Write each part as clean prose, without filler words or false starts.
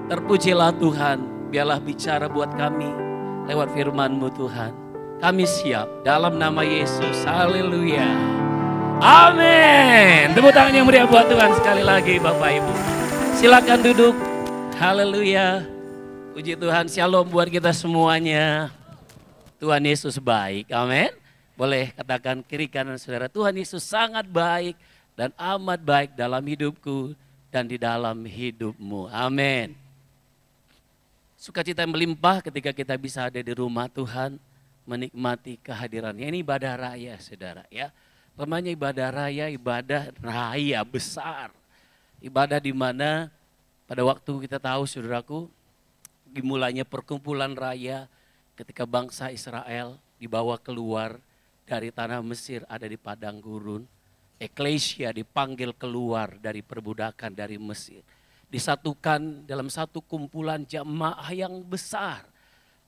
Terpujilah Tuhan, biarlah bicara buat kami lewat firman-Mu Tuhan. Kami siap dalam nama Yesus, haleluya. Amin. Tepuk tangan yang meriah buat Tuhan sekali lagi Bapak Ibu. Silakan duduk, haleluya. Puji Tuhan, shalom buat kita semuanya. Tuhan Yesus baik, amin. Boleh katakan kiri kanan saudara, Tuhan Yesus sangat baik dan amat baik dalam hidupku dan di dalam hidupmu, amin. Sukacita yang melimpah ketika kita bisa ada di rumah Tuhan, menikmati kehadirannya. Ini ibadah raya saudara ya. Namanya ibadah raya besar. Ibadah di mana pada waktu kita tahu saudaraku, dimulainya perkumpulan raya ketika bangsa Israel dibawa keluar dari tanah Mesir, ada di padang gurun. Eklesia dipanggil keluar dari perbudakan dari Mesir. Disatukan dalam satu kumpulan jemaah yang besar.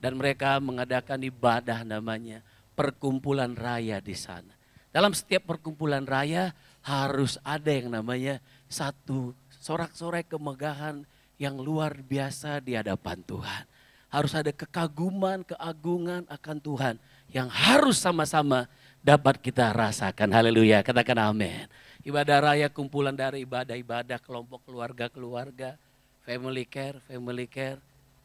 Dan mereka mengadakan ibadah namanya perkumpulan raya di sana. Dalam setiap perkumpulan raya harus ada yang namanya satu sorak-sorai kemegahan yang luar biasa di hadapan Tuhan. Harus ada kekaguman, keagungan akan Tuhan yang harus sama-sama dapat kita rasakan. Haleluya, katakan amin. Ibadah raya kumpulan dari ibadah-ibadah kelompok keluarga-keluarga, family care,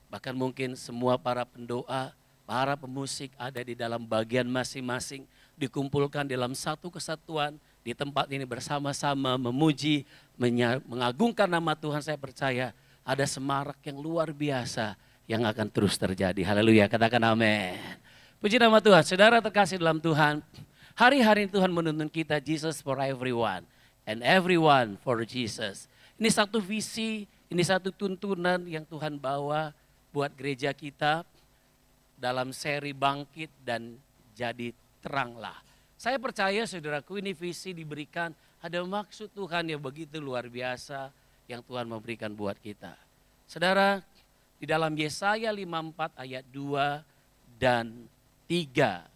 bahkan mungkin semua para pendoa, para pemusik ada di dalam bagian masing-masing, dikumpulkan dalam satu kesatuan di tempat ini bersama-sama memuji, mengagungkan nama Tuhan. Saya percaya ada semarak yang luar biasa yang akan terus terjadi. Haleluya, katakan amin. Puji nama Tuhan, saudara terkasih dalam Tuhan. Hari-hari Tuhan menuntun kita Jesus for everyone and everyone for Jesus. Ini satu visi, ini satu tuntunan yang Tuhan bawa buat gereja kita dalam seri bangkit dan jadi teranglah. Saya percaya saudaraku ini visi diberikan, ada maksud Tuhan yang begitu luar biasa yang Tuhan memberikan buat kita. Saudara, di dalam Yesaya 54 ayat 2 dan 3.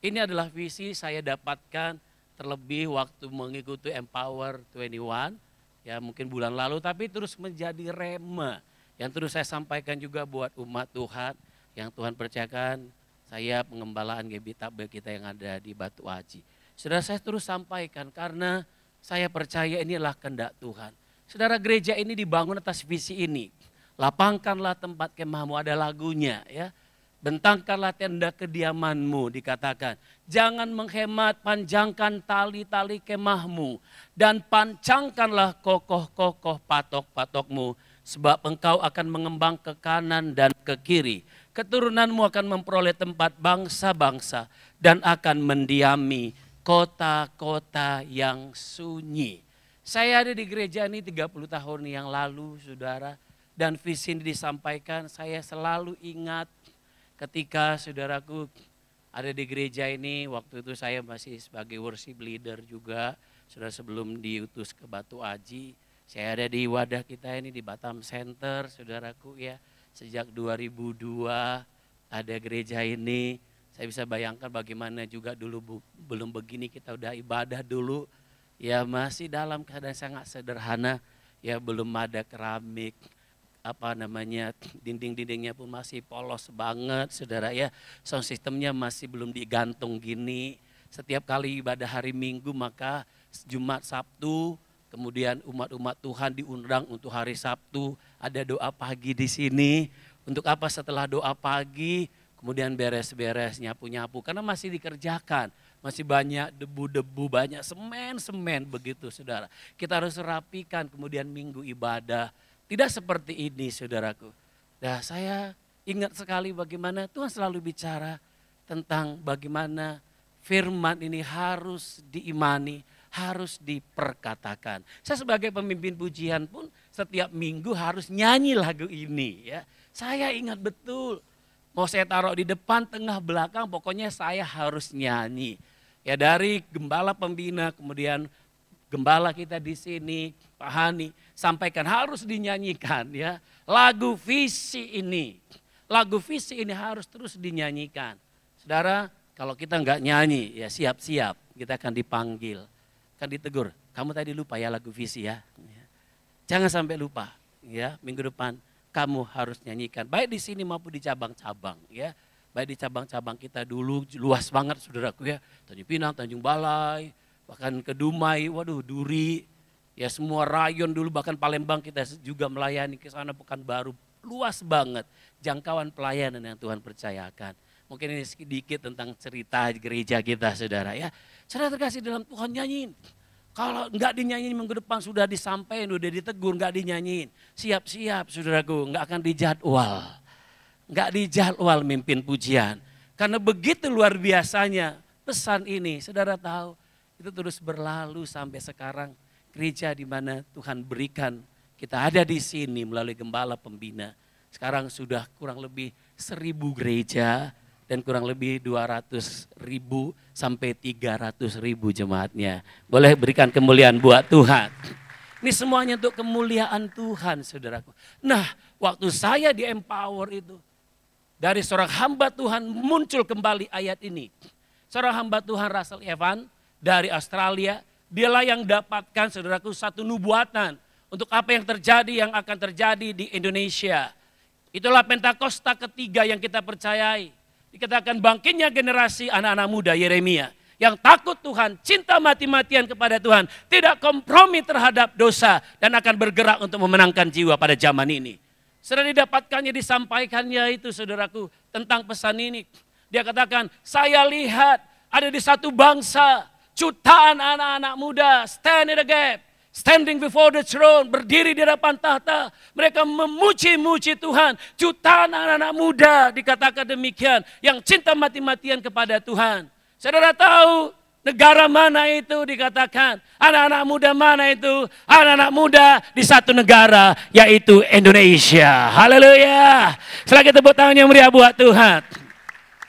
Ini adalah visi saya dapatkan terlebih waktu mengikuti Empower 21. Ya mungkin bulan lalu, tapi terus menjadi rema. Yang terus saya sampaikan juga buat umat Tuhan. Yang Tuhan percayakan saya pengembalaan GBI kita yang ada di Batu Aji. Saudara, saya terus sampaikan karena saya percaya inilah kehendak Tuhan. Saudara, gereja ini dibangun atas visi ini. Lapangkanlah tempat kemahmu, ada lagunya ya. Bentangkanlah tenda kediamanmu, dikatakan. Jangan menghemat, panjangkan tali-tali kemahmu. Dan pancangkanlah kokoh-kokoh patok-patokmu. Sebab engkau akan mengembang ke kanan dan ke kiri. Keturunanmu akan memperoleh tempat bangsa-bangsa. Dan akan mendiami kota-kota yang sunyi. Saya ada di gereja ini 30 tahun yang lalu, saudara. Dan visi ini disampaikan, saya selalu ingat ketika saudaraku ada di gereja ini, waktu itu saya masih sebagai worship leader juga, sudah sebelum diutus ke Batu Aji. Saya ada di wadah kita ini di Batam Center, saudaraku ya. Sejak 2002 ada gereja ini, saya bisa bayangkan bagaimana juga dulu belum begini kita udah ibadah dulu. Ya masih dalam keadaan sangat sederhana, ya belum ada keramik. Dinding-dindingnya pun masih polos banget saudara ya. Sound sistemnya masih belum digantung gini. Setiap kali ibadah hari Minggu maka Jumat Sabtu, kemudian umat-umat Tuhan diundang untuk hari Sabtu, ada doa pagi di sini. Untuk apa setelah doa pagi, kemudian beres-beres nyapu-nyapu karena masih dikerjakan. Masih banyak debu-debu, banyak semen-semen begitu saudara. Kita harus rapikan kemudian minggu ibadah. Tidak seperti ini saudaraku. Nah saya ingat sekali bagaimana Tuhan selalu bicara tentang bagaimana firman ini harus diimani, harus diperkatakan. Saya sebagai pemimpin pujian pun setiap minggu harus nyanyi lagu ini ya. Saya ingat betul, mau saya taruh di depan, tengah, belakang, pokoknya saya harus nyanyi. Ya dari gembala pembina, kemudian gembala kita di sini, Pak Hani, sampaikan harus dinyanyikan ya. Lagu visi ini harus terus dinyanyikan. Saudara, kalau kita enggak nyanyi ya siap-siap kita akan dipanggil. Akan ditegur, kamu tadi lupa ya lagu visi ya. Jangan sampai lupa ya, minggu depan kamu harus nyanyikan. Baik di sini maupun di cabang-cabang ya. Baik di cabang-cabang kita dulu luas banget saudaraku ya. Tanjung Pinang, Tanjung Balai, bahkan ke Dumai, waduh Duri. Ya semua rayon dulu bahkan Palembang kita juga melayani ke sana Pekanbaru. Luas banget jangkauan pelayanan yang Tuhan percayakan. Mungkin ini sedikit tentang cerita gereja kita saudara ya. Saudara terkasih dalam Tuhan, nyanyiin. Kalau enggak dinyanyiin minggu depan sudah disampaikan, udah ditegur, enggak dinyanyiin. Siap-siap saudaraku, enggak akan dijadwal. Enggak dijadwal mimpin pujian. Karena begitu luar biasanya pesan ini, saudara tahu itu terus berlalu sampai sekarang. Gereja di mana Tuhan berikan kita ada di sini melalui gembala pembina. Sekarang sudah kurang lebih 1.000 gereja dan kurang lebih 200.000 sampai 300.000 jemaatnya. Boleh berikan kemuliaan buat Tuhan. Ini semuanya untuk kemuliaan Tuhan saudaraku. Nah waktu saya di Empower itu, dari seorang hamba Tuhan muncul kembali ayat ini. Seorang hamba Tuhan Russell Evan dari Australia, dialah yang dapatkan saudaraku satu nubuatan untuk apa yang terjadi, yang akan terjadi di Indonesia. Itulah Pentakosta ketiga yang kita percayai. Dikatakan bangkitnya generasi anak-anak muda Yeremia yang takut Tuhan, cinta mati-matian kepada Tuhan, tidak kompromi terhadap dosa dan akan bergerak untuk memenangkan jiwa pada zaman ini. Sudah didapatkannya, disampaikannya itu saudaraku tentang pesan ini. Dia katakan, saya lihat ada di satu bangsa, jutaan anak-anak muda stand in the gap. Standing before the throne, berdiri di hadapan tahta. Mereka memuji-muji Tuhan. Jutaan anak-anak muda dikatakan demikian. Yang cinta mati-matian kepada Tuhan. Saudara tahu negara mana itu dikatakan? Anak-anak muda mana itu? Anak-anak muda di satu negara yaitu Indonesia. Haleluya. Selamat tepuk tangan yang meriah buat Tuhan.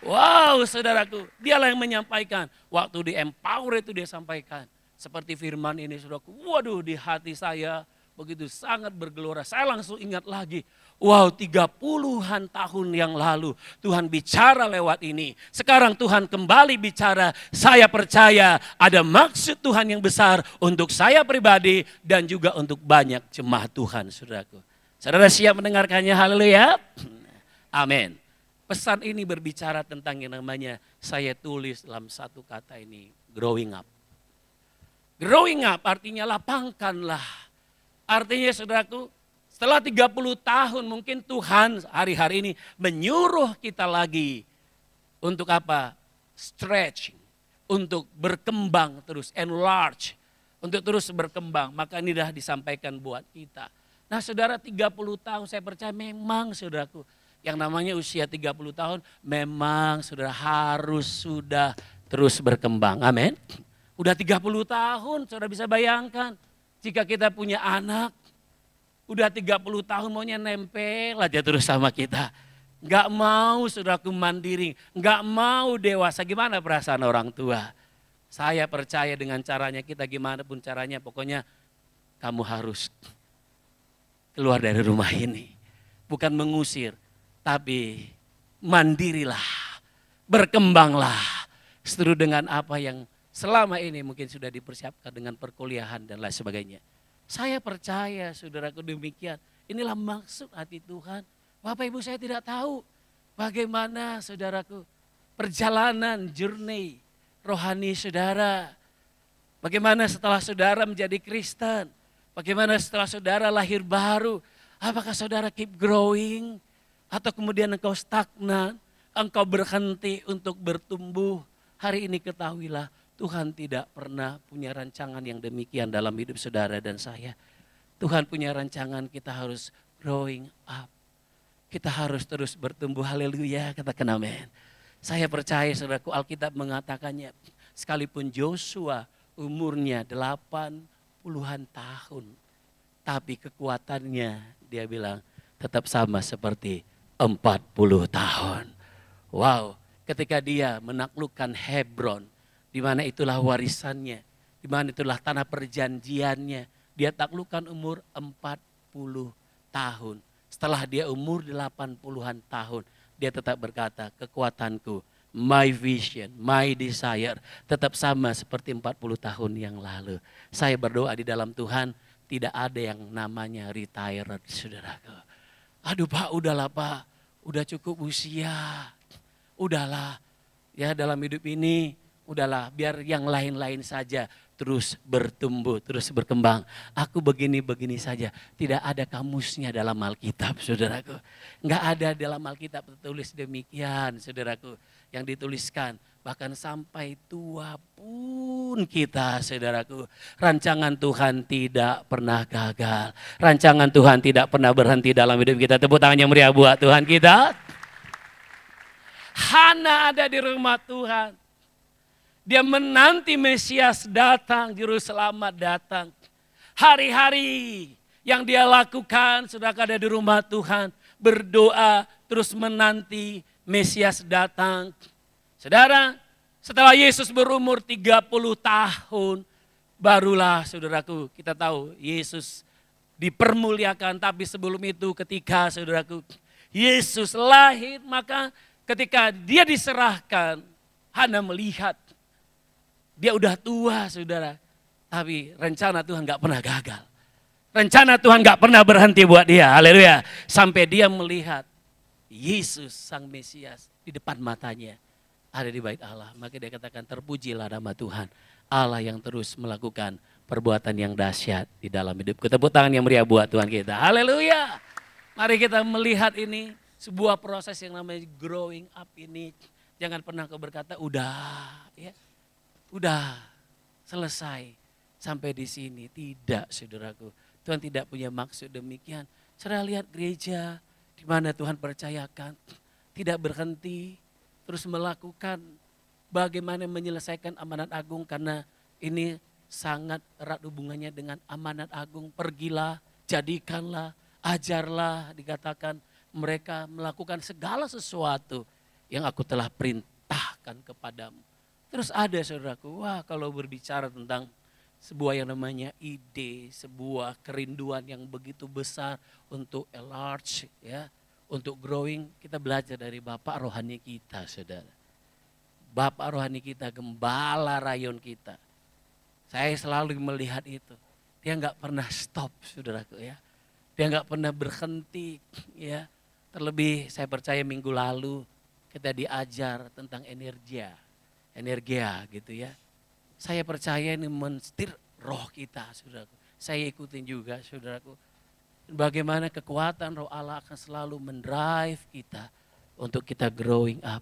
Wow saudaraku, dialah yang menyampaikan. Waktu di Empower itu dia sampaikan. Seperti firman ini saudaraku, waduh di hati saya begitu sangat bergelora. Saya langsung ingat lagi, wow 30-an tahun yang lalu Tuhan bicara lewat ini. Sekarang Tuhan kembali bicara, saya percaya ada maksud Tuhan yang besar untuk saya pribadi dan juga untuk banyak jemaat Tuhan saudaraku. Saudara siap mendengarkannya, haleluya. Amin. Pesan ini berbicara tentang yang namanya, saya tulis dalam satu kata ini, growing up. Growing up artinya lapangkanlah. Artinya saudaraku, setelah 30 tahun mungkin Tuhan hari-hari ini menyuruh kita lagi. Untuk apa? Stretch. Untuk berkembang terus, enlarge. Untuk terus berkembang, maka ini dah disampaikan buat kita. Nah saudara 30 tahun saya percaya memang saudaraku. Yang namanya usia 30 tahun memang saudara harus sudah terus berkembang. Amin. Udah 30 tahun, saudara bisa bayangkan. Jika kita punya anak, udah 30 tahun maunya nempel aja terus sama kita. Enggak mau saudaraku mandiri, enggak mau dewasa. Gimana perasaan orang tua? Saya percaya dengan caranya kita, gimana pun caranya, pokoknya kamu harus keluar dari rumah ini. Bukan mengusir, tapi mandirilah, berkembanglah. Seteru dengan apa yang selama ini mungkin sudah dipersiapkan dengan perkuliahan dan lain sebagainya. Saya percaya saudaraku demikian. Inilah maksud hati Tuhan. Bapak Ibu saya tidak tahu bagaimana saudaraku perjalanan journey rohani saudara. Bagaimana setelah saudara menjadi Kristen. Bagaimana setelah saudara lahir baru. Apakah saudara keep growing atau kemudian engkau stagnan. Engkau berhenti untuk bertumbuh. Hari ini ketahuilah. Tuhan tidak pernah punya rancangan yang demikian dalam hidup saudara dan saya. Tuhan punya rancangan kita harus growing up. Kita harus terus bertumbuh, haleluya, katakan amin. Saya percaya saudaraku Alkitab mengatakannya. Sekalipun Joshua umurnya 80-an tahun. Tapi kekuatannya dia bilang tetap sama seperti 40 tahun. Wow, ketika dia menaklukkan Hebron. Di mana itulah warisannya, di mana itulah tanah perjanjiannya. Dia taklukkan umur 40 tahun. Setelah dia umur 80-an tahun, dia tetap berkata, kekuatanku, my vision, my desire, tetap sama seperti 40 tahun yang lalu. Saya berdoa di dalam Tuhan, tidak ada yang namanya retired, saudaraku. Aduh Pak, udahlah Pak, udah cukup usia. Udahlah, ya dalam hidup ini, udahlah biar yang lain-lain saja terus bertumbuh, terus berkembang. Aku begini-begini saja. Tidak ada kamusnya dalam Alkitab, saudaraku. Enggak ada dalam Alkitab tertulis demikian, saudaraku. Yang dituliskan, bahkan sampai tua pun kita, saudaraku. Rancangan Tuhan tidak pernah gagal. Rancangan Tuhan tidak pernah berhenti dalam hidup kita. Tepuk tangan yang meriah buat Tuhan kita. Hana ada di rumah Tuhan. Dia menanti Mesias datang, Juru Selamat datang. Hari-hari yang dia lakukan sudah ada di rumah Tuhan. Berdoa, terus menanti Mesias datang. Saudara, setelah Yesus berumur 30 tahun, barulah saudaraku kita tahu Yesus dipermuliakan. Tapi sebelum itu ketika saudaraku Yesus lahir, maka ketika dia diserahkan, Hana melihat dia udah tua saudara. Tapi rencana Tuhan gak pernah gagal. Rencana Tuhan gak pernah berhenti buat dia. Haleluya. Sampai dia melihat Yesus sang Mesias di depan matanya. Ada di bait Allah. Maka dia katakan terpujilah nama Tuhan. Allah yang terus melakukan perbuatan yang dahsyat di dalam hidupku. Tepuk tangan yang meriah buat Tuhan kita. Haleluya. Mari kita melihat ini. Sebuah proses yang namanya growing up ini. Jangan pernah kau berkata udah ya. Udah selesai sampai di sini. Tidak saudaraku. Tuhan tidak punya maksud demikian. Saudara lihat gereja di mana Tuhan percayakan. Tidak berhenti. Terus melakukan bagaimana menyelesaikan amanat agung. Karena ini sangat erat hubungannya dengan amanat agung. Pergilah, jadikanlah, ajarlah dikatakan. Mereka melakukan segala sesuatu yang aku telah perintahkan kepadamu. Terus ada saudaraku, wah kalau berbicara tentang sebuah yang namanya ide, sebuah kerinduan yang begitu besar untuk enlarge, ya, untuk growing, kita belajar dari Bapak rohani kita, saudara. Bapak rohani kita, gembala rayon kita. Saya selalu melihat itu. Dia nggak pernah stop, saudaraku ya. Dia nggak pernah berhenti, ya. Terlebih saya percaya minggu lalu kita diajar tentang energia gitu ya. Saya percaya ini menstir roh kita, saudaraku. Saya ikutin juga, saudaraku. Bagaimana kekuatan roh Allah akan selalu mendrive kita untuk kita growing up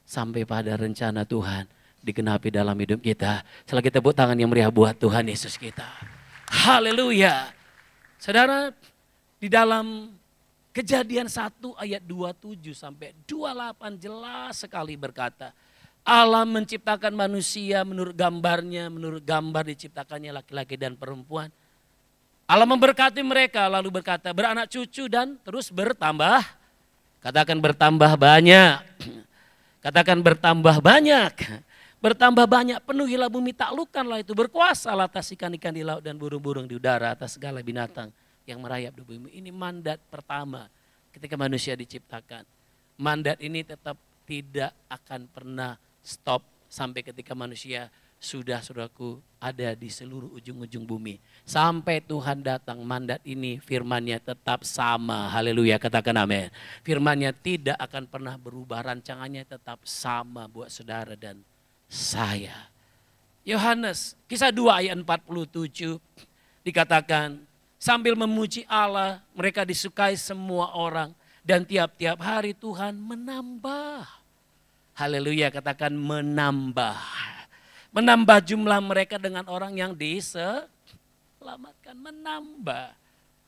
sampai pada rencana Tuhan digenapi dalam hidup kita. Setelah kita tepuk tangan yang meriah buat Tuhan Yesus kita. Haleluya. Saudara, di dalam Kejadian 1 ayat 27 sampai 28 jelas sekali berkata, Allah menciptakan manusia menurut gambarnya, menurut gambar diciptakannya laki-laki dan perempuan. Allah memberkati mereka lalu berkata beranak cucu dan terus bertambah. Katakan bertambah banyak. Katakan bertambah banyak. Bertambah banyak, penuhilah bumi, taklukkanlah itu, berkuasalah atas ikan-ikan di laut dan burung-burung di udara, atas segala binatang yang merayap di bumi. Ini mandat pertama ketika manusia diciptakan. Mandat ini tetap tidak akan pernah stop sampai ketika manusia sudah saudaraku ada di seluruh ujung-ujung bumi. Sampai Tuhan datang, mandat ini firman-Nya tetap sama. Haleluya, katakan amin. Firman-Nya tidak akan pernah berubah, rancangannya tetap sama buat saudara dan saya. Yohanes kisah 2 ayat 47 dikatakan, sambil memuji Allah, mereka disukai semua orang. Dan tiap-tiap hari Tuhan menambah. Haleluya, katakan menambah. Menambah jumlah mereka dengan orang yang diselamatkan. Menambah.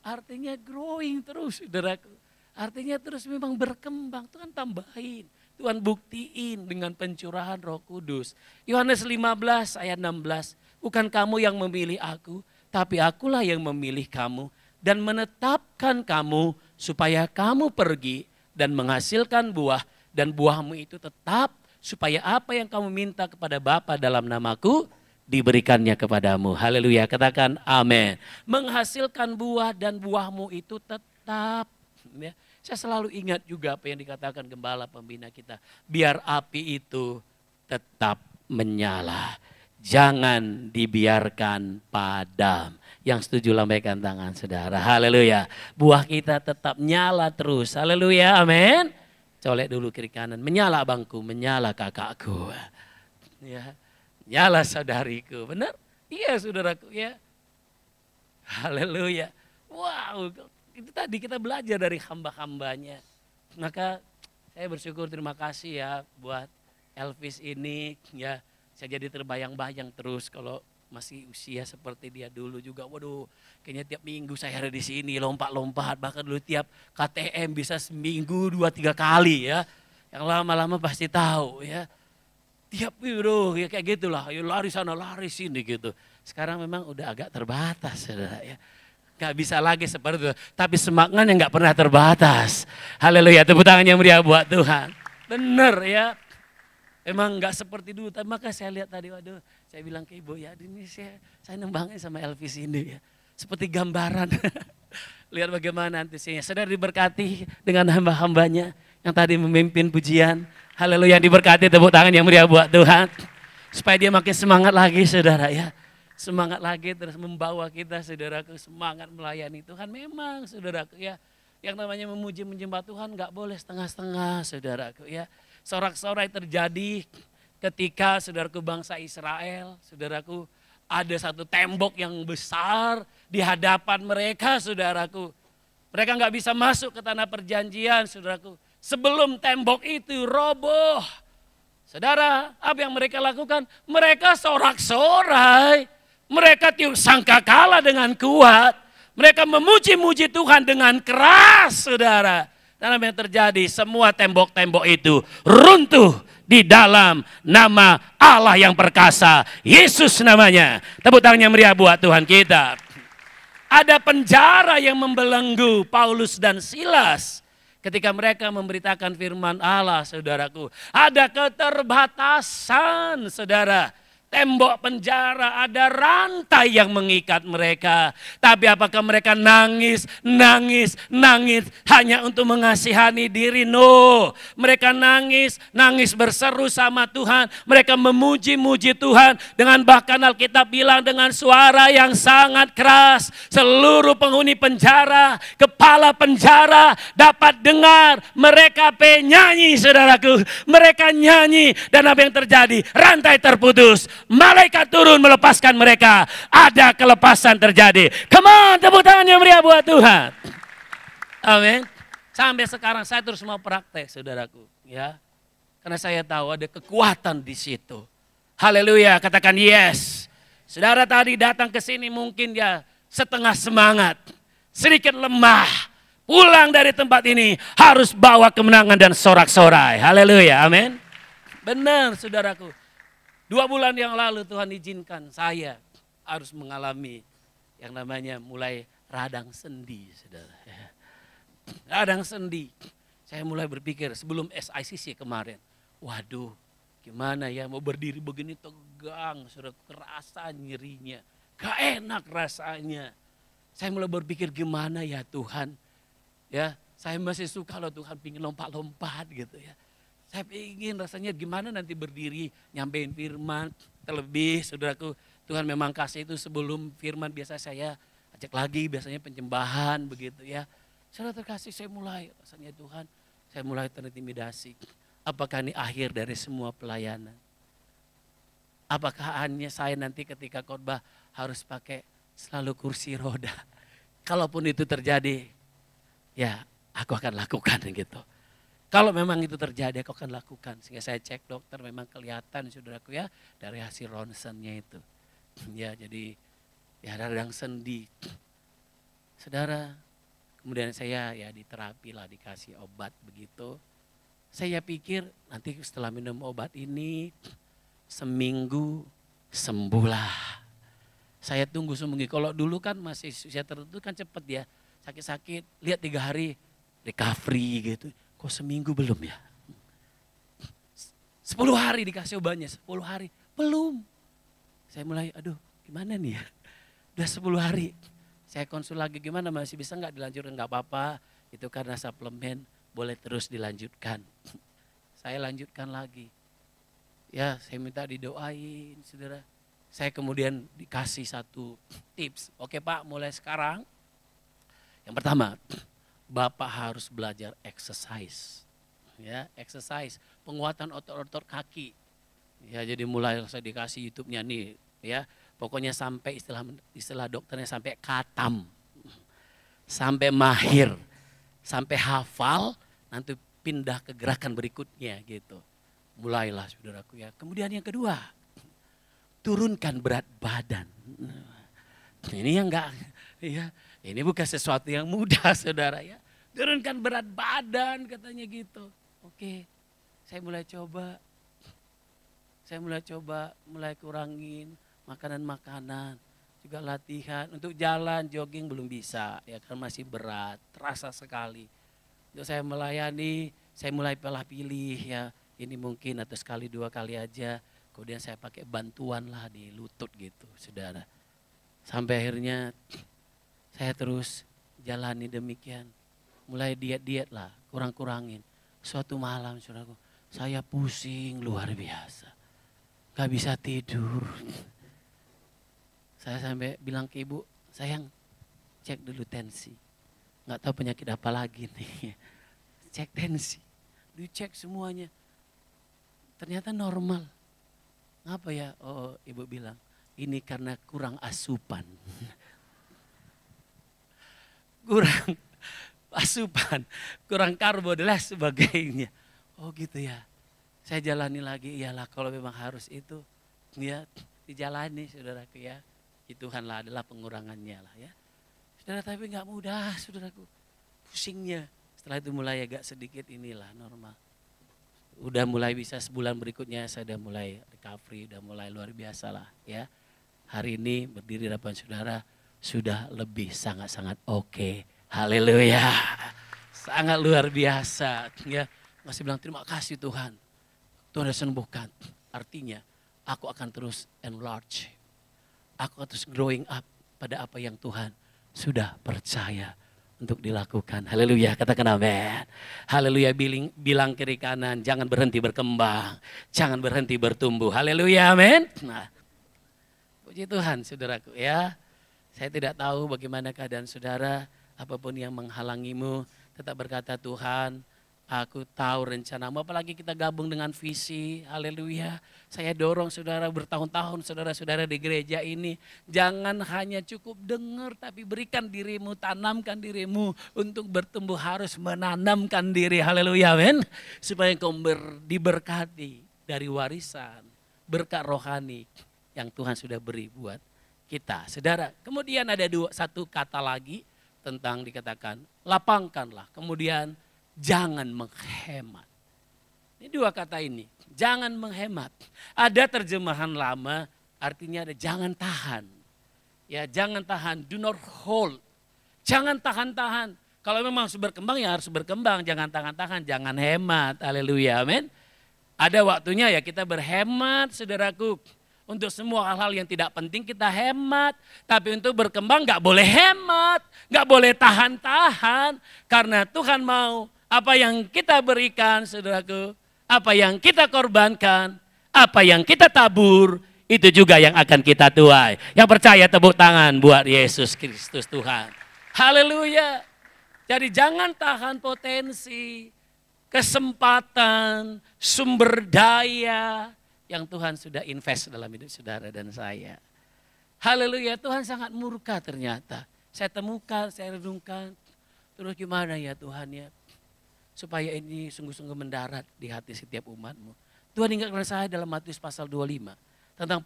Artinya growing terus, saudaraku. Artinya terus memang berkembang. Tuhan tambahin. Tuhan buktiin dengan pencurahan Roh Kudus. Yohanes 15 ayat 16. Bukan kamu yang memilih aku, tapi akulah yang memilih kamu dan menetapkan kamu supaya kamu pergi dan menghasilkan buah, dan buahmu itu tetap supaya apa yang kamu minta kepada Bapa dalam namaku diberikannya kepadamu. Haleluya, katakan amin. Menghasilkan buah dan buahmu itu tetap. Ya. Saya selalu ingat juga apa yang dikatakan gembala pembina kita. Biar api itu tetap menyala. jangan dibiarkan padam. Yang setuju lambaikan tangan saudara, haleluya. Buah kita tetap nyala terus, haleluya, amin. Colek dulu kiri kanan, menyala abangku, menyala kakakku. Ya, nyala saudariku, benar? Iya saudaraku ya. Haleluya. Wow, itu tadi kita belajar dari hamba-hambanya. Maka saya bersyukur, terima kasih ya buat Elvis ini ya. Saya jadi terbayang-bayang terus kalau masih usia seperti dia dulu juga. Waduh, kayaknya tiap minggu saya ada di sini lompat-lompat. Bahkan dulu tiap KTM bisa seminggu 2-3 kali ya. Yang lama-lama pasti tahu ya. Tiap ya kayak gitulah, ayo lari sana lari sini gitu. Sekarang memang udah agak terbatas saudara ya. Gak bisa lagi seperti itu, tapi semangatnya gak pernah terbatas. Haleluya, tepuk tangan yang meriah buat Tuhan. Bener ya, emang gak seperti dulu, tapi maka saya lihat tadi, waduh, saya bilang ke ibu ya, ini saya nembangin sama Elvis ini ya. Seperti gambaran, lihat bagaimana antusiasnya. Saudara diberkati dengan hamba-hambanya yang tadi memimpin pujian. Haleluya, diberkati, tepuk tangan yang meriah buat Tuhan. Supaya dia makin semangat lagi saudara ya. Semangat lagi terus membawa kita saudaraku semangat melayani Tuhan. Memang saudaraku ya. Yang namanya memuji menyembah Tuhan gak boleh setengah-setengah saudaraku ya. Sorak-sorai terjadi ketika saudaraku bangsa Israel. Saudaraku ada satu tembok yang besar di hadapan mereka saudaraku. Mereka gak bisa masuk ke tanah perjanjian saudaraku. Sebelum tembok itu roboh. Saudara, apa yang mereka lakukan? Mereka sorak-sorai. Mereka tiup sangkakala dengan kuat. Mereka memuji-muji Tuhan dengan keras, saudara. Dan apa yang terjadi? Semua tembok-tembok itu runtuh di dalam nama Allah yang perkasa. Yesus namanya. Tepuk tangan yang meriah buat Tuhan kita. Ada penjara yang membelenggu Paulus dan Silas. Ketika mereka memberitakan firman Allah, saudaraku. Ada keterbatasan, saudara. Tembok penjara, ada rantai yang mengikat mereka. Tapi apakah mereka nangis hanya untuk mengasihani diri? No. Mereka nangis berseru sama Tuhan. Mereka memuji-muji Tuhan. Dengan bahkan Alkitab bilang dengan suara yang sangat keras. Seluruh penghuni penjara, kepala penjara dapat dengar mereka penyanyi saudaraku. Mereka nyanyi dan apa yang terjadi? Rantai terputus. Malaikat turun melepaskan mereka. Ada kelepasan terjadi. Come on, tepuk tangan yang meriah buat Tuhan. Amin. Sampai sekarang saya terus mau praktek saudaraku. Ya, karena saya tahu ada kekuatan di situ. Haleluya, katakan yes. Saudara tadi datang ke sini mungkin ya setengah semangat. Sedikit lemah. Pulang dari tempat ini harus bawa kemenangan dan sorak-sorai. Haleluya, amin. Benar saudaraku. 2 bulan yang lalu Tuhan izinkan saya harus mengalami yang namanya mulai radang sendi, saudara. Radang sendi. Saya mulai berpikir sebelum SICC kemarin, waduh gimana ya mau berdiri begini tegang, sudah kerasa nyerinya. Gak enak rasanya. Saya mulai berpikir gimana ya Tuhan. Ya, saya masih suka loh Tuhan pingin lompat-lompat gitu ya. Saya ingin rasanya gimana nanti berdiri nyampein firman. Terlebih saudaraku, Tuhan memang kasih itu sebelum firman biasa saya ajak lagi biasanya penyembahan begitu ya. Saudara terkasih saya mulai rasanya Tuhan, saya mulai terintimidasi. Apakah ini akhir dari semua pelayanan? Apakah hanya saya nanti ketika khotbah harus pakai selalu kursi roda? Kalaupun itu terjadi, ya aku akan lakukan gitu. Kalau memang itu terjadi, aku akan lakukan. Sehingga saya cek dokter, memang kelihatan saudaraku ya, dari hasil ronsennya itu. Ya jadi, ya radang sendi. Saudara, kemudian saya ya diterapi lah, dikasih obat begitu. Saya pikir nanti setelah minum obat ini, seminggu sembuhlah. Saya tunggu seminggu. Kalau dulu kan masih usia tertentu kan cepet ya. Sakit-sakit, lihat 3 hari, recovery gitu. Kok seminggu belum ya? 10 hari dikasih obatnya, 10 hari. Belum. Saya mulai, aduh gimana nih ya? Udah 10 hari. Saya konsul lagi, gimana masih bisa gak dilanjutkan? Gak apa-apa, itu karena suplemen, boleh terus dilanjutkan. Saya lanjutkan lagi. Ya saya minta didoain saudara. Saya kemudian dikasih satu tips. Oke Pak, mulai sekarang. Yang pertama, Bapak harus belajar exercise. Ya, exercise, penguatan otot-otot kaki. Ya, jadi mulai saya dikasih YouTube-nya nih, ya. Pokoknya sampai istilah dokternya sampai katam. Sampai mahir, sampai hafal, nanti pindah ke gerakan berikutnya gitu. Mulailah saudaraku ya. Kemudian yang kedua, turunkan berat badan. Ini yang enggak, ya, ini bukan sesuatu yang mudah saudara ya. Turunkan berat badan katanya gitu. Oke, saya mulai coba. Mulai kurangin makanan-makanan. Juga latihan, untuk jalan, jogging belum bisa. Ya kan masih berat, terasa sekali. Untuk saya melayani, saya mulai pilih ya. Ini mungkin atau sekali 2 kali aja. Kemudian saya pakai bantuan lah di lutut gitu saudara. Sampai akhirnya saya terus jalani demikian. Mulai diet-diet lah, kurang-kurangin. Suatu malam saudaraku, saya pusing luar biasa. Gak bisa tidur. Saya sampai bilang ke ibu, sayang cek dulu tensi. Gak tahu penyakit apa lagi nih. Cek tensi, dicek semuanya. Ternyata normal. Ngapa ya? Oh ibu bilang, ini karena kurang asupan. Kurang asupan, kurang karbo dan lain sebagainya. Oh gitu ya. Saya jalani lagi, iyalah kalau memang harus itu, ya dijalani saudaraku ya. Tuhan lah adalah pengurangannya lah ya. Saudara tapi nggak mudah saudaraku, pusingnya. Setelah itu mulai agak sedikit inilah normal. Udah mulai bisa sebulan berikutnya saya udah mulai recovery, udah mulai luar biasa lah ya. Hari ini berdiri depan saudara sudah lebih sangat-sangat oke. Haleluya, sangat luar biasa ya. Masih bilang terima kasih Tuhan. Tuhan sudah sembuhkan. Artinya aku akan terus enlarge. Aku akan terus growing up pada apa yang Tuhan sudah percaya untuk dilakukan. Haleluya, katakan amin. Haleluya, bilang kiri kanan, jangan berhenti berkembang. Jangan berhenti bertumbuh. Haleluya, amin. Nah, puji Tuhan saudaraku ya. Saya tidak tahu bagaimana keadaan saudara. Apapun yang menghalangimu, tetap berkata Tuhan, aku tahu rencanamu, apalagi kita gabung dengan visi, haleluya. Saya dorong saudara bertahun-tahun, saudara-saudara di gereja ini. Jangan hanya cukup dengar, tapi berikan dirimu, tanamkan dirimu untuk bertumbuh, harus menanamkan diri, haleluya men. Supaya kau diberkati dari warisan, berkat rohani yang Tuhan sudah beri buat kita. Saudara, kemudian ada satu kata lagi tentang dikatakan, lapangkanlah, kemudian jangan menghemat. Ini 2 kata ini, jangan menghemat. Ada terjemahan lama artinya ada jangan tahan. Ya, jangan tahan, do not hold. Jangan tahan-tahan. Kalau memang harus berkembang ya harus berkembang, jangan tahan-tahan, jangan hemat. Haleluya, amin. Ada waktunya ya kita berhemat, saudaraku. Untuk semua hal-hal yang tidak penting kita hemat. Tapi untuk berkembang gak boleh hemat, gak boleh tahan-tahan. Karena Tuhan mau apa yang kita berikan saudaraku, apa yang kita korbankan, apa yang kita tabur, itu juga yang akan kita tuai. Yang percaya tepuk tangan buat Yesus Kristus Tuhan. Haleluya. Jadi jangan tahan potensi, kesempatan, sumber daya yang Tuhan sudah invest dalam hidup saudara dan saya. Haleluya, Tuhan sangat murka ternyata. Saya temukan, saya renungkan, terus gimana ya Tuhan ya, supaya ini sungguh-sungguh mendarat di hati setiap umatmu. Tuhan ingatkan saya dalam Matius pasal 25, tentang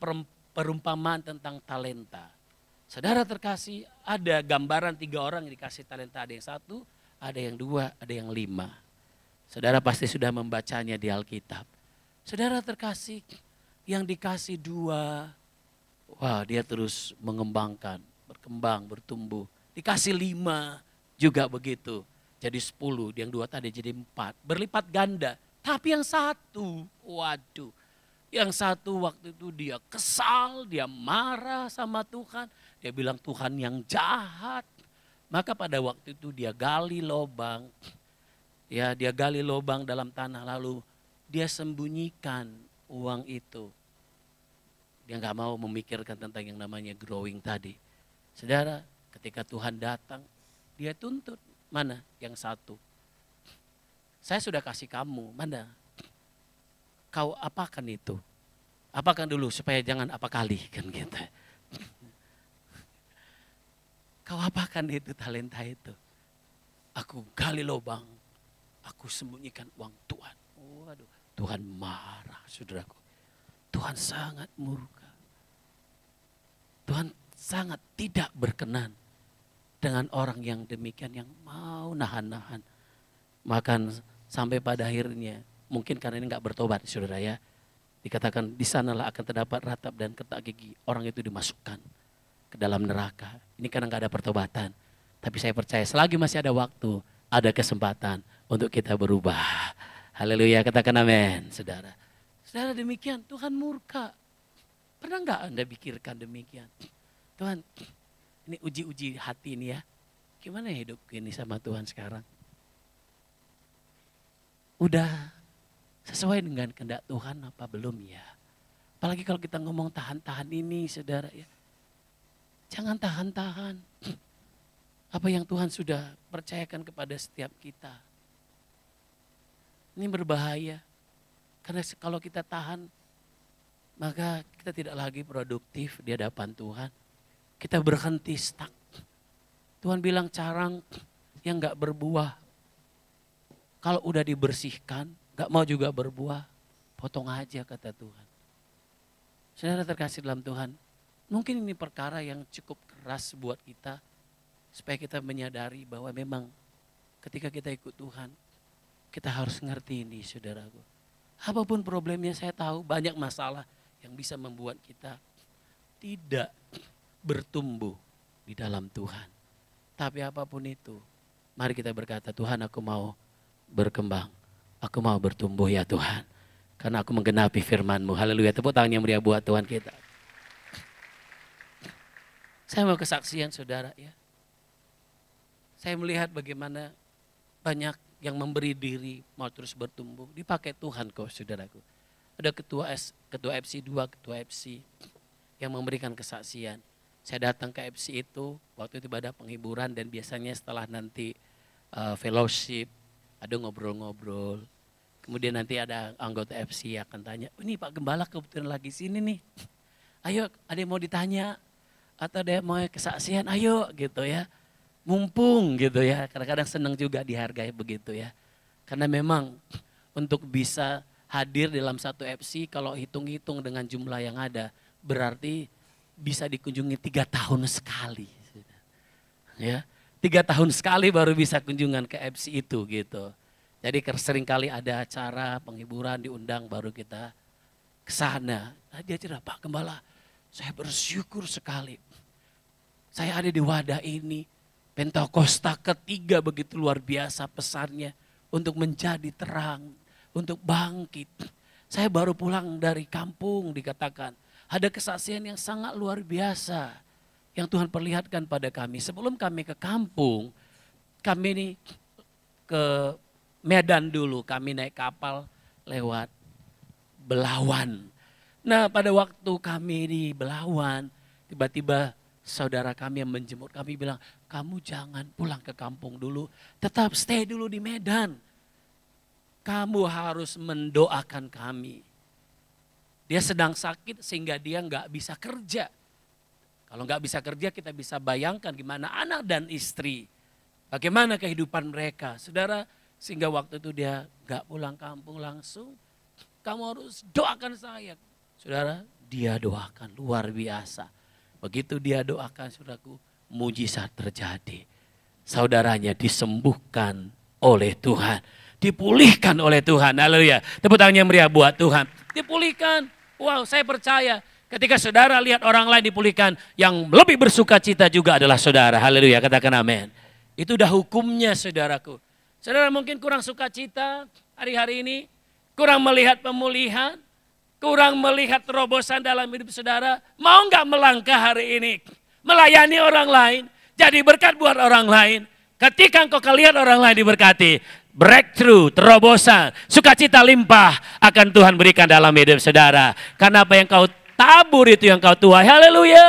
perumpamaan tentang talenta. Saudara terkasih, ada gambaran 3 orang yang dikasih talenta, ada yang 1, ada yang 2, ada yang 5. Saudara pasti sudah membacanya di Alkitab. Saudara terkasih, yang dikasih 2, wah dia terus mengembangkan, berkembang, bertumbuh. Dikasih 5 juga begitu, jadi 10, yang 2 tadi jadi 4, berlipat ganda. Tapi yang 1, waduh, yang 1 waktu itu dia kesal, dia marah sama Tuhan. Dia bilang Tuhan yang jahat. Maka pada waktu itu dia gali lubang, ya dia gali lubang dalam tanah lalu dia sembunyikan uang itu. Dia nggak mau memikirkan tentang yang namanya growing tadi. Saudara, ketika Tuhan datang, dia tuntut, mana yang satu? Saya sudah kasih kamu, mana? Kau apakan itu? Apakan dulu supaya jangan apa kali, kan gitu. Kau apakan itu talenta itu? Aku gali lubang, aku sembunyikan uang Tuhan. Waduh, Tuhan marah, saudaraku. Tuhan sangat murka. Tuhan sangat tidak berkenan dengan orang yang demikian, yang mau nahan-nahan. Makan sampai pada akhirnya, mungkin karena ini nggak bertobat, saudara ya. Dikatakan di sanalah akan terdapat ratap dan ketak gigi. Orang itu dimasukkan ke dalam neraka. Ini karena nggak ada pertobatan. Tapi saya percaya selagi masih ada waktu, ada kesempatan untuk kita berubah. Haleluya, katakan amin, saudara. Saudara, demikian Tuhan murka. Pernah nggak Anda pikirkan demikian? Tuhan, ini uji-uji hati ini ya. Gimana hidup ini sama Tuhan sekarang? Udah sesuai dengan kehendak Tuhan apa belum ya? Apalagi kalau kita ngomong tahan-tahan ini, saudara ya. Jangan tahan-tahan. Apa yang Tuhan sudah percayakan kepada setiap kita. Ini berbahaya. Karena kalau kita tahan, maka kita tidak lagi produktif di hadapan Tuhan. Kita berhenti stuck. Tuhan bilang carang yang gak berbuah. Kalau udah dibersihkan, gak mau juga berbuah, potong aja kata Tuhan. Saudara terkasih dalam Tuhan, mungkin ini perkara yang cukup keras buat kita. Supaya kita menyadari bahwa memang ketika kita ikut Tuhan, kita harus ngerti ini, saudaraku. Apapun problemnya, saya tahu banyak masalah yang bisa membuat kita tidak bertumbuh di dalam Tuhan. Tapi apapun itu, mari kita berkata, Tuhan aku mau berkembang. Aku mau bertumbuh ya Tuhan. Karena aku menggenapi firman-Mu. Haleluya, tepuk tangan yang meriah buat Tuhan kita. Saya mau kesaksian saudara ya. Saya melihat bagaimana banyak yang memberi diri mau terus bertumbuh. Dipakai Tuhan kok saudaraku. Ada ketua FC 2, ketua FC yang memberikan kesaksian. Saya datang ke FC itu, waktu itu ibadah penghiburan dan biasanya setelah nanti fellowship, ada ngobrol-ngobrol. Kemudian nanti ada anggota FC akan tanya, ini Pak Gembala kebetulan lagi sini nih. Ayo ada yang mau ditanya atau ada yang mau kesaksian, ayo gitu ya. Mumpung gitu ya, kadang-kadang senang juga dihargai begitu ya. Karena memang untuk bisa hadir dalam satu FC kalau hitung-hitung dengan jumlah yang ada berarti bisa dikunjungi 3 tahun sekali. Ya, 3 tahun sekali baru bisa kunjungan ke FC itu gitu. Jadi sering kali ada acara penghiburan diundang baru kita ke sana. Nah, dia cerita, Pak Gembala, saya bersyukur sekali. Saya ada di wadah ini. Pentakosta ketiga begitu luar biasa pesannya untuk menjadi terang, untuk bangkit. Saya baru pulang dari kampung dikatakan. Ada kesaksian yang sangat luar biasa yang Tuhan perlihatkan pada kami. Sebelum kami ke kampung, kami ini ke Medan dulu, kami naik kapal lewat Belawan. Nah pada waktu kami di Belawan, tiba-tiba saudara kami yang menjemput kami bilang, kamu jangan pulang ke kampung dulu, tetap stay dulu di Medan. Kamu harus mendoakan kami. Dia sedang sakit sehingga dia nggak bisa kerja. Kalau nggak bisa kerja kita bisa bayangkan gimana anak dan istri. Bagaimana kehidupan mereka. Saudara, sehingga waktu itu dia nggak pulang kampung langsung. Kamu harus doakan saya. Saudara, dia doakan luar biasa. Begitu dia doakan saudaraku, mujizat terjadi. Saudaranya disembuhkan oleh Tuhan. Dipulihkan oleh Tuhan. Haleluya. Tepuk tangannya meriah buat Tuhan. Dipulihkan. Wow, saya percaya ketika saudara lihat orang lain dipulihkan, yang lebih bersuka cita juga adalah saudara. Haleluya, katakan amin. Itu udah hukumnya saudaraku. Saudara mungkin kurang suka cita hari-hari ini. Kurang melihat pemulihan. Kurang melihat terobosan dalam hidup saudara. Mau gak melangkah hari ini? Melayani orang lain. Jadi berkat buat orang lain. Ketika engkau lihat orang lain diberkati. Breakthrough, terobosan, sukacita limpah akan Tuhan berikan dalam hidup saudara. Karena apa yang kau tabur itu yang kau tuai. Haleluya.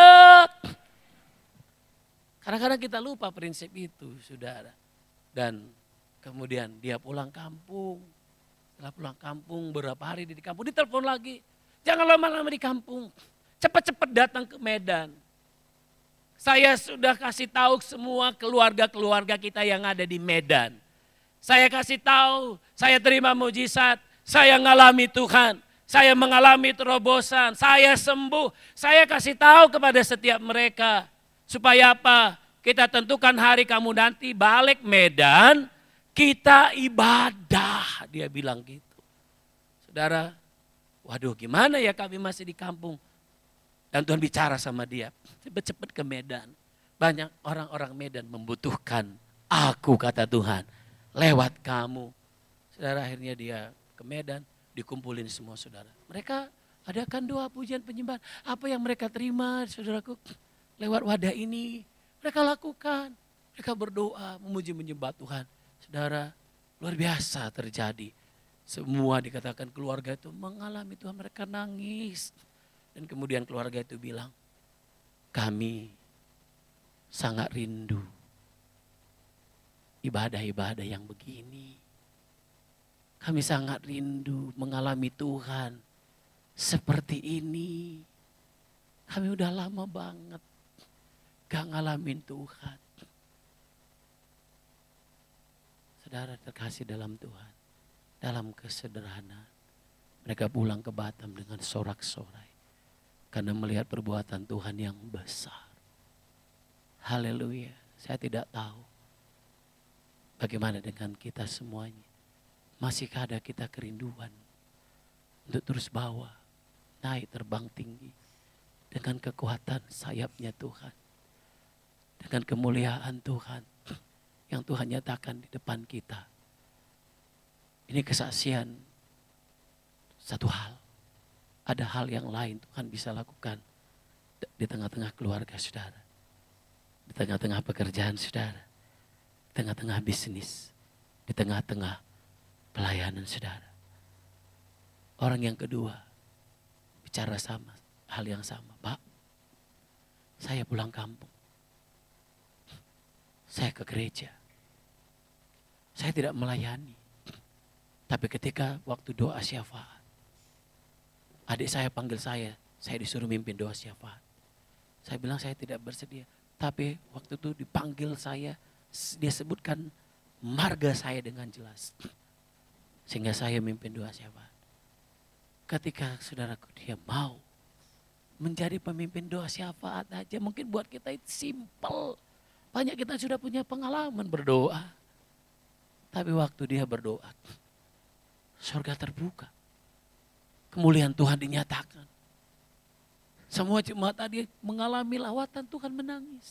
Kadang-kadang kita lupa prinsip itu, saudara. Dan kemudian dia pulang kampung. Setelah pulang kampung, beberapa hari di kampung, ditelepon lagi. Jangan lama-lama di kampung. Cepat-cepat datang ke Medan. Saya sudah kasih tahu semua keluarga-keluarga kita yang ada di Medan. Saya kasih tahu, saya terima mujizat, saya ngalami Tuhan. Saya mengalami terobosan, saya sembuh. Saya kasih tahu kepada setiap mereka. Supaya apa? Kita tentukan hari kamu nanti balik Medan, kita ibadah. Dia bilang gitu. Saudara, waduh gimana ya kami masih di kampung. Dan Tuhan bicara sama dia, cepat-cepat ke Medan. Banyak orang-orang Medan membutuhkan aku, kata Tuhan, lewat kamu. Saudara, akhirnya dia ke Medan, dikumpulin semua saudara. Mereka adakan doa pujian penyembahan. Apa yang mereka terima, saudaraku, lewat wadah ini. Mereka lakukan, mereka berdoa, memuji menyembah Tuhan. Saudara, luar biasa terjadi. Semua dikatakan keluarga itu mengalami Tuhan, mereka nangis. Dan kemudian keluarga itu bilang, kami sangat rindu ibadah-ibadah yang begini. Kami sangat rindu mengalami Tuhan seperti ini. Kami udah lama banget gak ngalamin Tuhan. Saudara terkasih dalam Tuhan, dalam kesederhanaan, mereka pulang ke Batam dengan sorak-sorai. Karena melihat perbuatan Tuhan yang besar. Haleluya. Saya tidak tahu bagaimana dengan kita semuanya. Masihkah ada kita kerinduan untuk terus bawa, naik terbang tinggi. Dengan kekuatan sayapnya Tuhan. Dengan kemuliaan Tuhan yang Tuhan nyatakan di depan kita. Ini kesaksian satu hal. Ada hal yang lain Tuhan bisa lakukan di tengah-tengah keluarga saudara. Di tengah-tengah pekerjaan saudara. Di tengah-tengah bisnis. Di tengah-tengah pelayanan saudara. Orang yang kedua bicara sama, hal yang sama. Pak, saya pulang kampung. Saya ke gereja. Saya tidak melayani. Tapi ketika waktu doa syafaat, adik saya panggil saya disuruh mimpin doa syafaat. Saya bilang saya tidak bersedia. Tapi waktu itu dipanggil saya, dia sebutkan marga saya dengan jelas. Sehingga saya mimpin doa syafaat. Ketika saudaraku dia mau menjadi pemimpin doa syafaat aja, mungkin buat kita itu simple. Banyak kita sudah punya pengalaman berdoa. Tapi waktu dia berdoa, surga terbuka. Kemuliaan Tuhan dinyatakan. Semua jemaat tadi mengalami lawatan Tuhan menangis.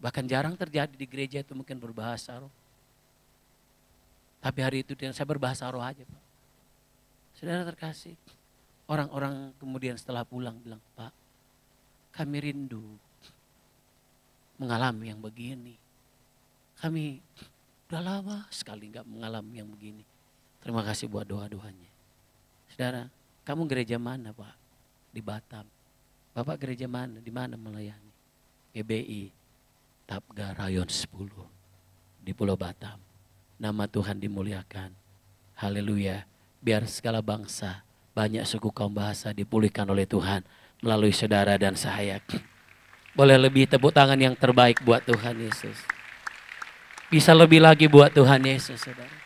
Bahkan jarang terjadi di gereja itu mungkin berbahasa roh. Tapi hari itu saya berbahasa roh aja Pak. Saudara terkasih, orang-orang kemudian setelah pulang bilang, Pak, kami rindu mengalami yang begini. Kami udah lama sekali gak mengalami yang begini. Terima kasih buat doa-doanya. Saudara, kamu gereja mana Pak? Di Batam. Bapak gereja mana? Di mana melayani? GBI, Tapga Rayon 10 di Pulau Batam. Nama Tuhan dimuliakan. Haleluya. Biar segala bangsa, banyak suku kaum bahasa dipulihkan oleh Tuhan melalui saudara dan saya. Boleh lebih tepuk tangan yang terbaik buat Tuhan Yesus. Bisa lebih lagi buat Tuhan Yesus, saudara.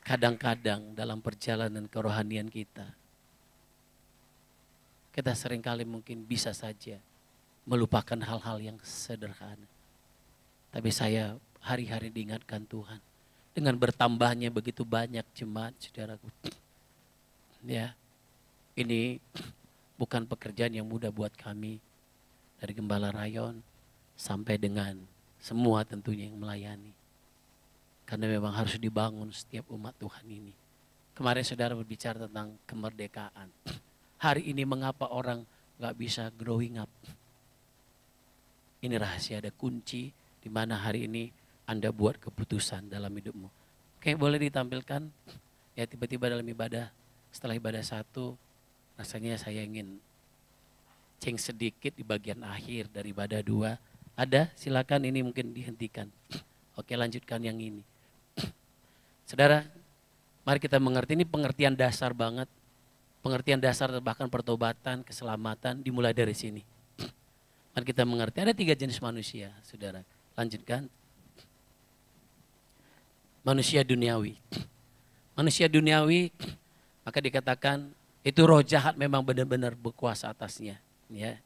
Kadang-kadang dalam perjalanan kerohanian kita seringkali mungkin bisa saja melupakan hal-hal yang sederhana. Tapi saya hari-hari diingatkan Tuhan dengan bertambahnya begitu banyak jemaat saudaraku. Ya, ini bukan pekerjaan yang mudah buat kami dari Gembala Rayon sampai dengan semua tentunya yang melayani. Karena memang harus dibangun setiap umat Tuhan ini. Kemarin saudara berbicara tentang kemerdekaan. Hari ini mengapa orang gak bisa growing up. Ini rahasia, ada kunci di mana hari ini Anda buat keputusan dalam hidupmu. Oke, boleh ditampilkan Ya tiba-tiba dalam ibadah, setelah ibadah 1, rasanya saya ingin ceng sedikit di bagian akhir dari ibadah 2. Ada? Silakan, ini mungkin dihentikan. Oke, lanjutkan yang ini. Saudara, mari kita mengerti, ini pengertian dasar banget. Pengertian dasar bahkan pertobatan, keselamatan dimulai dari sini. Mari kita mengerti, ada 3 jenis manusia, saudara. Lanjutkan. Manusia duniawi. Manusia duniawi, maka dikatakan itu roh jahat memang benar-benar berkuasa atasnya. Ya.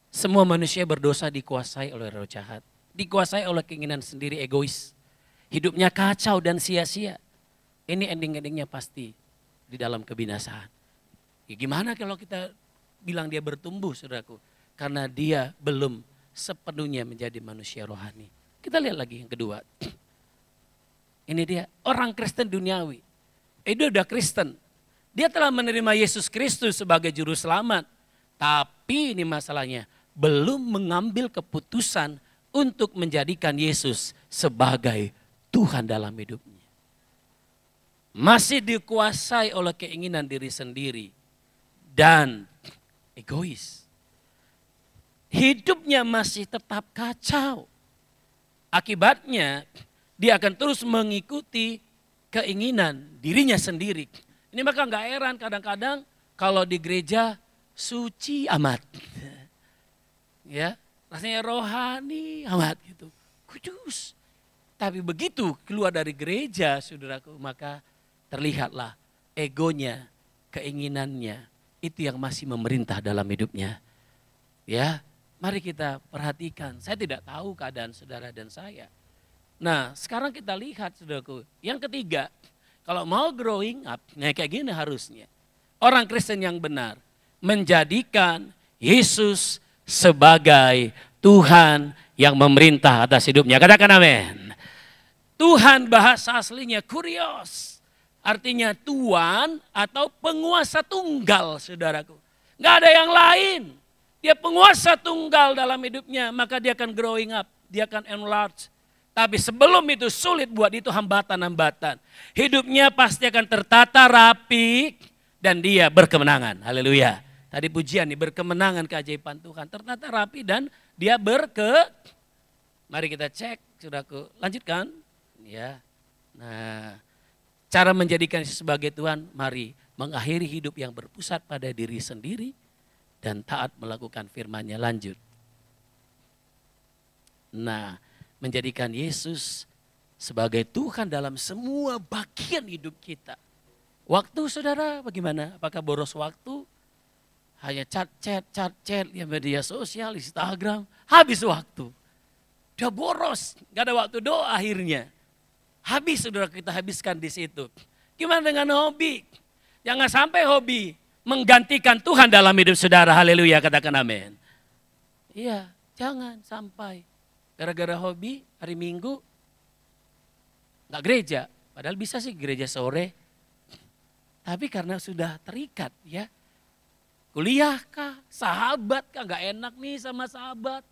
Semua manusia berdosa dikuasai oleh roh jahat. Dikuasai oleh keinginan sendiri, egois. Hidupnya kacau dan sia-sia. Ini ending-endingnya pasti di dalam kebinasaan. Ya gimana kalau kita bilang dia bertumbuh, saudaraku? Karena dia belum sepenuhnya menjadi manusia rohani. Kita lihat lagi yang kedua. Ini dia, orang Kristen duniawi. Dia udah Kristen. Dia telah menerima Yesus Kristus sebagai juru selamat. Tapi ini masalahnya, belum mengambil keputusan untuk menjadikan Yesus sebagai Tuhan dalam hidupnya. Masih dikuasai oleh keinginan diri sendiri dan egois. Hidupnya masih tetap kacau. Akibatnya dia akan terus mengikuti keinginan dirinya sendiri. Ini maka gak heran kadang-kadang kalau di gereja suci amat. Ya, rasanya rohani amat gitu. Kudus. Tapi begitu keluar dari gereja, saudaraku, maka terlihatlah egonya, keinginannya, itu yang masih memerintah dalam hidupnya. Ya, mari kita perhatikan. Saya tidak tahu keadaan saudara dan saya. Nah, sekarang kita lihat, saudaraku. Yang ketiga, kalau mau growing up, nah kayak gini harusnya. Orang Kristen yang benar menjadikan Yesus sebagai Tuhan yang memerintah atas hidupnya. Katakan amin. Tuhan bahasa aslinya kurios. Artinya tuan atau penguasa tunggal, saudaraku. Gak ada yang lain. Dia penguasa tunggal dalam hidupnya, maka dia akan growing up. Dia akan enlarge. Tapi sebelum itu sulit buat itu hambatan-hambatan. Hidupnya pasti akan tertata rapi dan dia berkemenangan. Haleluya. Tadi pujian nih, berkemenangan keajaiban Tuhan. Tertata rapi dan dia Mari kita cek, saudaraku. Lanjutkan. Ya. Nah, cara menjadikan Yesus sebagai Tuhan, mari mengakhiri hidup yang berpusat pada diri sendiri dan taat melakukan firman-Nya. Lanjut. Nah, menjadikan Yesus sebagai Tuhan dalam semua bagian hidup kita. Waktu, saudara, bagaimana? Apakah boros waktu? Hanya chat, ya media sosial, Instagram, habis waktu. Udah boros, gak ada waktu doa akhirnya. Habis, saudara, kita habiskan di situ. Gimana dengan hobi? Jangan sampai hobi menggantikan Tuhan dalam hidup saudara. Haleluya, katakan amin. Iya, jangan sampai. Gara-gara hobi hari Minggu gak gereja. Padahal bisa sih gereja sore. Tapi karena sudah terikat ya. Kuliah kah, sahabat kah, gak enak nih sama sahabat.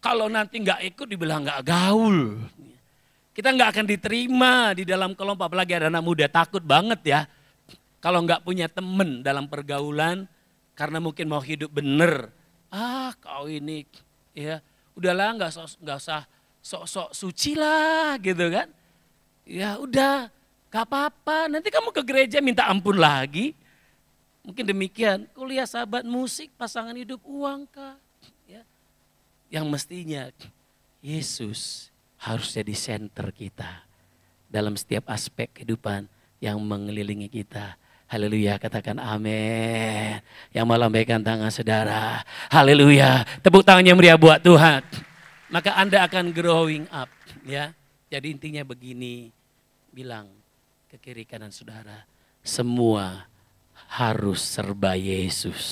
Kalau nanti gak ikut dibilang gak gaul. Kita gak akan diterima di dalam kelompok, apalagi ada anak muda, takut banget ya. Kalau gak punya temen dalam pergaulan, karena mungkin mau hidup bener. Kau ini ya udahlah gak usah sok-sok suci lah gitu kan. Ya udah gak apa-apa, nanti kamu ke gereja minta ampun lagi. Mungkin demikian, kuliah sahabat musik, pasangan hidup uang kah. Ya. Yang mestinya Yesus harus jadi center kita dalam setiap aspek kehidupan yang mengelilingi kita. Haleluya, katakan amin. Yang melambaikan tangan saudara. Haleluya, tepuk tangannya meriah buat Tuhan. Maka Anda akan growing up ya. Jadi intinya begini, bilang ke kiri kanan saudara, semua harus serba Yesus.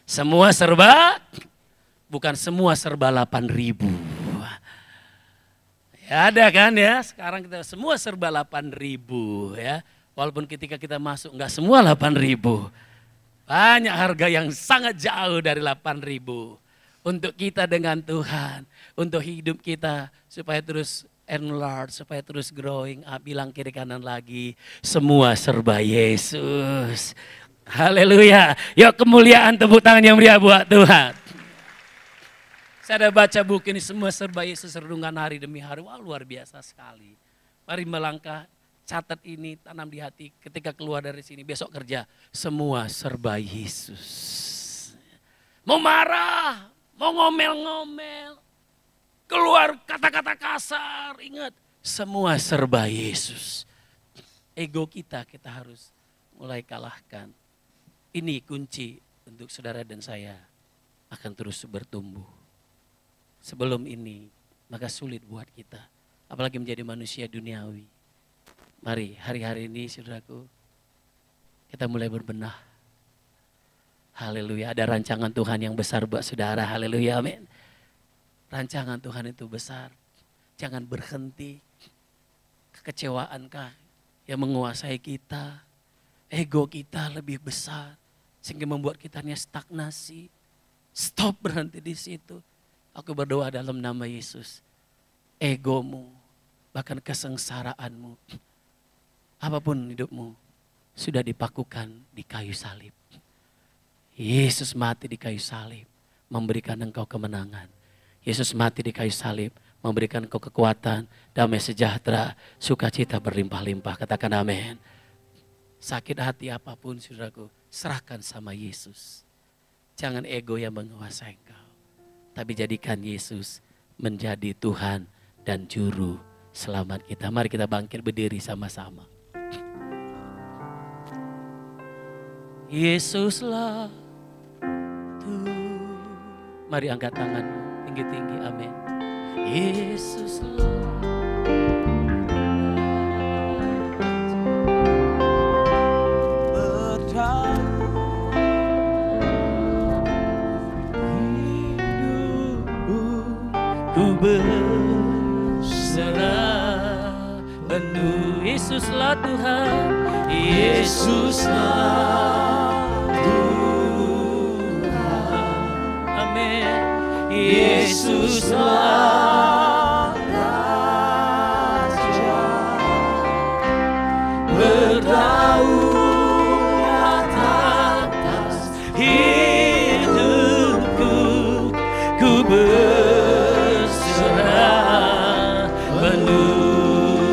Semua serba, bukan semua serba 8.000. Ya ada kan ya, sekarang kita semua serba 8.000 ya. Walaupun ketika kita masuk enggak semua 8.000. Banyak harga yang sangat jauh dari 8.000. Untuk kita dengan Tuhan, untuk hidup kita supaya terus enlarge, supaya terus growing up. Bilang kiri kanan lagi, semua serba Yesus. Haleluya. Yuk kemuliaan, tepuk tangan yang meriah buat Tuhan. Saya ada baca buku ini, semua serba Yesus, renungan hari demi hari. Wah, luar biasa sekali. Mari melangkah, catat ini, tanam di hati. Ketika keluar dari sini, besok kerja, semua serba Yesus. Mau marah, mau ngomel-ngomel, keluar kata-kata kasar, ingat, semua serba Yesus. Ego kita harus mulai kalahkan. Ini kunci untuk saudara dan saya akan terus bertumbuh. Sebelum ini, maka sulit buat kita. Apalagi menjadi manusia duniawi. Mari hari-hari ini saudaraku, kita mulai berbenah. Haleluya, ada rancangan Tuhan yang besar buat saudara. Haleluya, amin. Rancangan Tuhan itu besar. Jangan berhenti. Kekecewaankah yang menguasai kita? Ego kita lebih besar. Sehingga membuat kita hanya stagnasi. Stop, berhenti di situ. Aku berdoa dalam nama Yesus. Egomu, bahkan kesengsaraanmu, apapun hidupmu, sudah dipakukan di kayu salib. Yesus mati di kayu salib, memberikan engkau kemenangan. Yesus mati di kayu salib, memberikan engkau kekuatan, damai sejahtera, sukacita berlimpah-limpah. Katakan amin. Sakit hati apapun saudaraku, serahkan sama Yesus. Jangan ego yang menguasai engkau. Tapi jadikan Yesus menjadi Tuhan dan Juru Selamat kita. Mari kita bangkit berdiri sama-sama. Yesuslah Tuhan. Mari angkat tanganmu tinggi-tinggi, amin. Yesuslah. Ku berserah penuh, Yesuslah Tuhan, Yesuslah Tuhan, amin. Yesuslah Raja, berdaulat atas hidupku, ku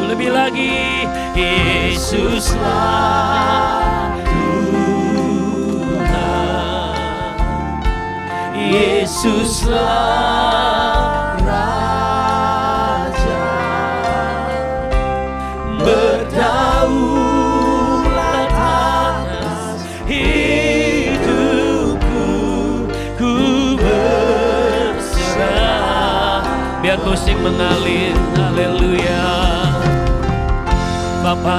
lebih lagi, Yesuslah Tuhan, Yesuslah Raja, berdaulat atas hidupku, ku berserah. Biar musik mengalir, haleluya. Bapa,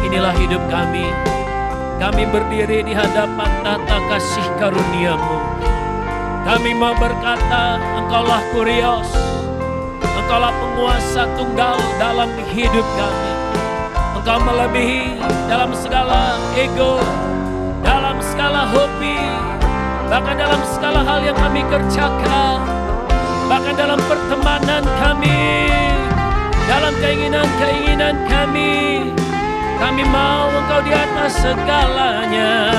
inilah hidup kami. Kami berdiri di hadapan tata kasih karunia-Mu. Kami mau berkata, Engkaulah Kurios. Engkaulah penguasa tunggal dalam hidup kami. Engkau melebihi dalam segala ego, dalam segala hobi, bahkan dalam segala hal yang kami kerjakan, bahkan dalam pertemanan kami, dalam keinginan-keinginan kami. Kami mau Engkau di atas segalanya.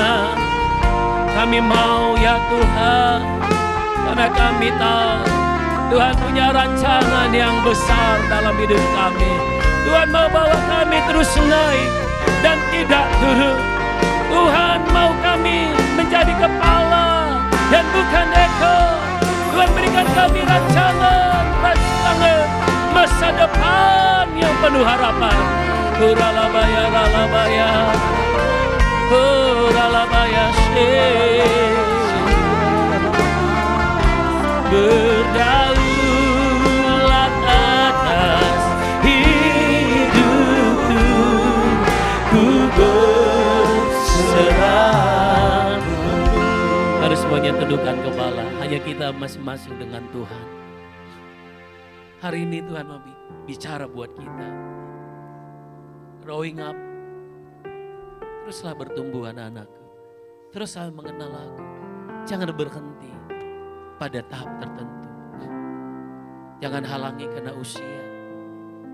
Kami mau ya Tuhan, karena kami tahu Tuhan punya rancangan yang besar dalam hidup kami. Tuhan mau bawa kami terus naik dan tidak turun. Tuhan mau kami menjadi kepala dan bukan ekor. Tuhan berikan kami rancangan masa depan yang penuh harapan. Uralabaya, ralabaya, uralabaya, berdaulat atas hidupku, ku berserah. Mari semuanya tundukkan kepala, hanya kita masing-masing dengan Tuhan. Hari ini Tuhan mau bicara buat kita. Growing up, teruslah bertumbuh anak-anakku. Teruslah mengenal aku. Jangan berhenti pada tahap tertentu. Jangan halangi karena usia.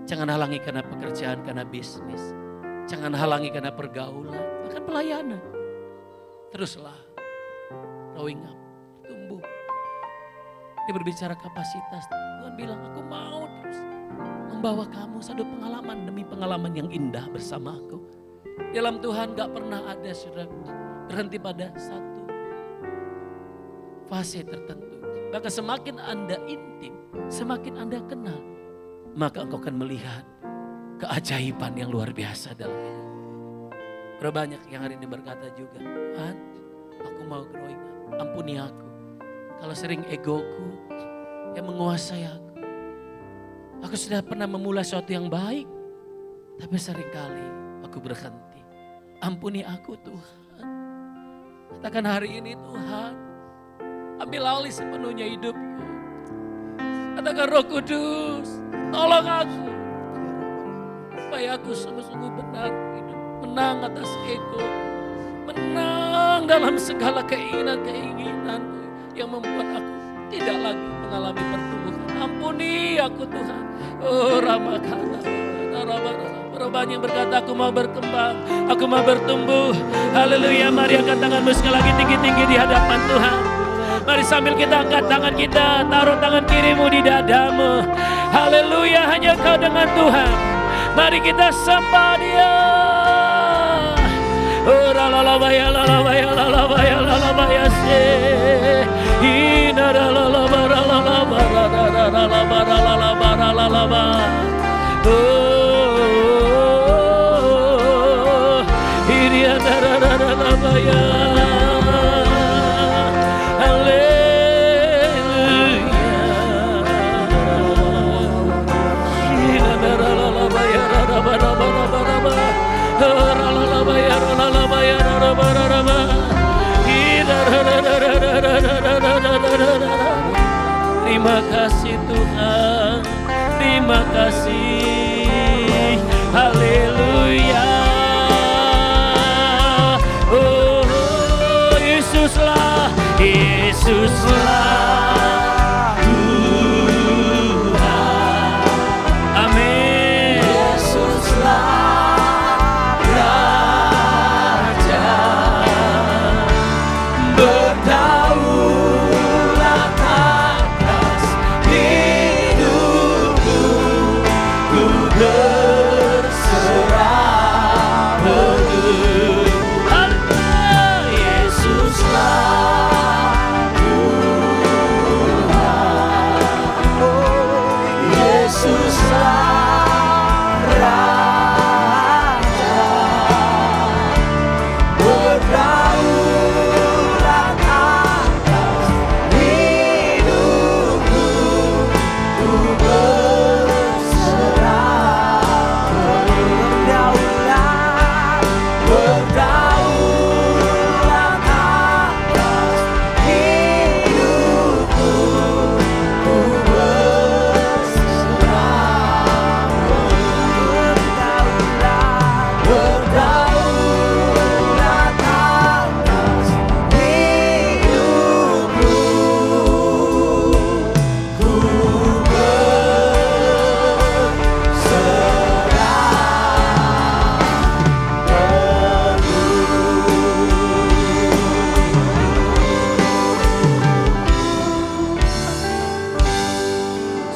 Jangan halangi karena pekerjaan, karena bisnis. Jangan halangi karena pergaulan, bahkan pelayanan. Teruslah growing up, tumbuh. Dia berbicara kapasitas. Tuhan bilang, aku mau terus membawa kamu satu pengalaman demi pengalaman yang indah bersama aku. Dalam Tuhan gak pernah ada saudara berhenti pada satu fase tertentu. Maka semakin Anda intim, semakin Anda kenal, maka engkau akan melihat keajaiban yang luar biasa dalam hidup. Berapa banyak yang hari ini berkata juga, Tuhan, aku mau growing up, ampuni aku. Kalau sering egoku yang menguasai aku. Aku sudah pernah memulai sesuatu yang baik, tapi seringkali aku berhenti. Ampuni aku Tuhan. Katakan hari ini Tuhan, ambil alih sepenuhnya hidupku. Katakan Roh Kudus, tolong aku. Supaya aku sungguh-sungguh benar hidup. Menang atas ego. Menang dalam segala keinginan-keinginanku yang membuat aku tidak lagi mengalami pertumbuhan. Ampuni aku Tuhan. Oh Ramakana. Banyak yang berkata aku mau berkembang. Aku mau bertumbuh. Haleluya. Mari angkat tanganmu sekali lagi tinggi-tinggi di hadapan Tuhan. Mari sambil kita angkat tangan kita, taruh tangan kirimu di dadamu. Haleluya, hanya kau dengan Tuhan. Mari kita sembah Dia. Oh lalalabaya lalabaya lalabaya lalabaya se. Ina lalalabara lalabara lalabara lalabara lalabara. Oh, ini ada lalabaya. Terima kasih Tuhan, terima kasih, haleluya. Oh Yesuslah, Yesuslah Tuhan, amin. Yesuslah Raja, berdaulat atas hidupku, ku berserah penuh. Yesuslah Tuhan, Yesuslah Raja, berdaulat atas hidupku, ku berserah penuh. Berdaulat atas hidupku, ku berserah penuh. Berdaulat atas hidupku, ku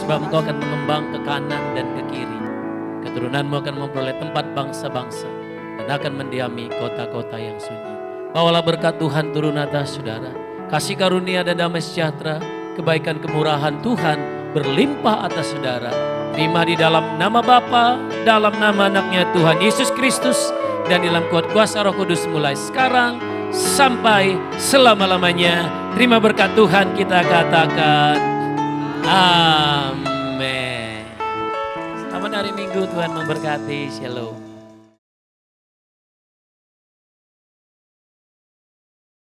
sebab engkau akan mengembang ke kanan dan ke kiri. Keturunanmu akan memperoleh tempat bangsa-bangsa dan akan mendiami kota-kota yang sunyi. Bawalah berkat Tuhan turun atas saudara. Kasih karunia dan damai sejahtera, kebaikan kemurahan Tuhan berlimpah atas saudara. Terima di dalam nama Bapa, dalam nama anaknya Tuhan Yesus Kristus, dan dalam kuasa Roh Kudus mulai sekarang sampai selama-lamanya. Terima berkat Tuhan, kita katakan amin. Selamat hari Minggu, Tuhan memberkati. Shalom.